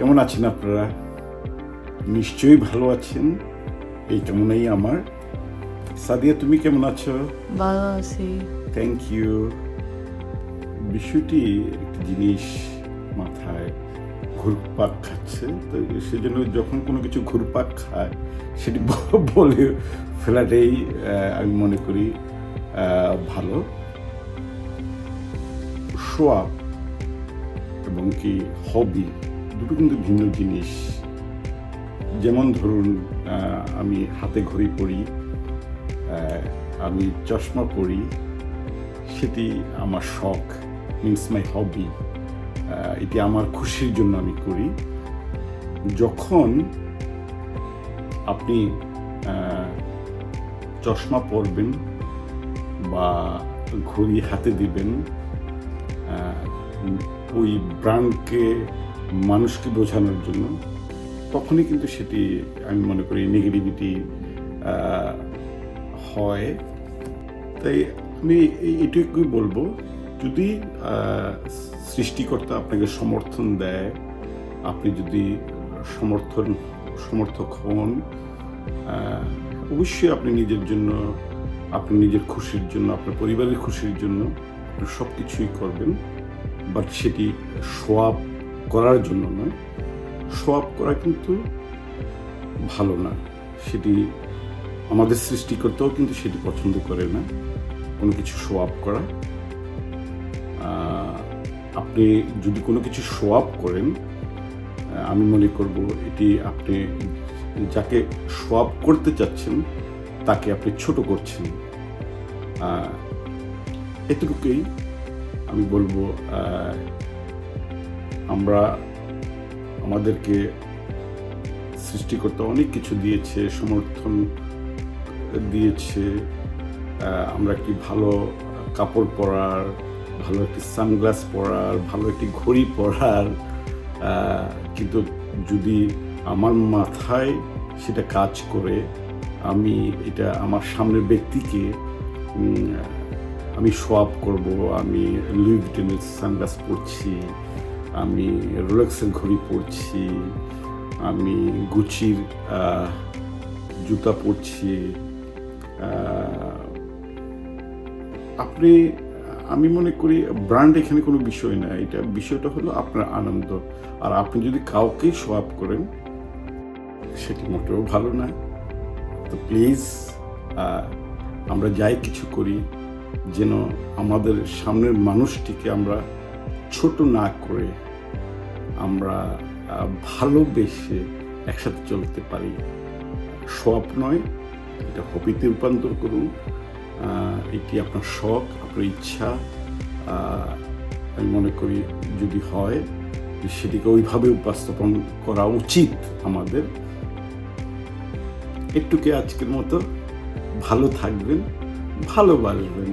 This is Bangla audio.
কেমন আছেন আপনারা? নিশ্চয়ই ভালো আছেন, এই কামনাই আমার। সাদিয়া, তুমি কেমন আছো? ভালো আছি। Thank you. বিষয়টি একটি জিনিস মাথায় ঘুরপাক খাচ্ছে, তো সেজন্য যখন কোনো কিছু ঘুরপাক খায় সেটি বলে ফেলাটাই আমি মনে করি ভালো। শোয়াব এবং কি হবি দুটো কিন্তু ভিন্ন জিনিস। যেমন ধরুন, আমি হাতে ঘড়ি পরি, আমি চশমা পরি, সেটি আমার শখ, মিনস মাই হবি। এটি আমার খুশির জন্য আমি করি। যখন আপনি চশমা পরবেন বা ঘড়ি হাতে দিবেন, ওই ব্র্যান্ডকে মানুষকে বোঝানোর জন্য, তখনই কিন্তু সেটি আমি মনে করি নেগেটিভিটি হয়। তাই আমি এটুকুই বলবো, যদি সৃষ্টিকর্তা আপনাকে সমর্থন দেয়, আপনি যদি সমর্থক হন, অবশ্যই আপনি নিজের জন্য, আপনি নিজের খুশির জন্য, আপনার পরিবারের খুশির জন্য আপনি সব কিছুই করবেন। বাট সেটি শো আপ করার জন্য নয়। শো আপ করা কিন্তু ভালো না, সেটি আমাদের সৃষ্টিকর্তাও কিন্তু সেটি পছন্দ করে না, কোনো কিছু শো আপ করা। আপনি যদি কোনো কিছু শো আপ করেন, আমি মনে করব এটি আপনি যাকে শো আপ করতে চাচ্ছেন তাকে আপনি ছোট করছেন। এতটুকুই আমি বলবো। আমাদেরকে সৃষ্টিকর্তা অনেক কিছু দিয়েছে, সমর্থন দিয়েছে। আমরা একটি ভালো কাপড় পরার, ভালো একটি সানগ্লাস পরার, ভালো একটি ঘড়ি পরার, কিন্তু যদি আমার মাথায় সেটা কাজ করে, আমি এটা আমার সামনের ব্যক্তিকে আমি শো আপ করবো, আমি লুই ভিটনের সানগ্লাস পরছি, আমি রোলেক্সের ঘড়ি পরছি, আমি গুচির জুতা পরছি, আমি মনে করি ব্র্যান্ড এখানে কোনো বিষয় না। এটা বিষয়টা হলো আপনার আনন্দ। আর আপনি যদি কাউকে শো আপ করেন, সেটি মোটেও ভালো না। তো প্লিজ, আমরা যাই কিছু করি যেন আমাদের সামনের মানুষটিকে আমরা ছোট না করে আমরা ভালোবেসে একসাথে চলতে পারি। শো আপ নয়, এটা হবিতে রূপান্তর করুন। এটি আপনার শখ, আপনার ইচ্ছা। আমি মনে করি যদি হয়, সেটিকে ওইভাবে উপস্থাপন করা উচিত আমাদের। একটুকে আজকের মতো ভালো থাকবেন, ভালোবাসবেন।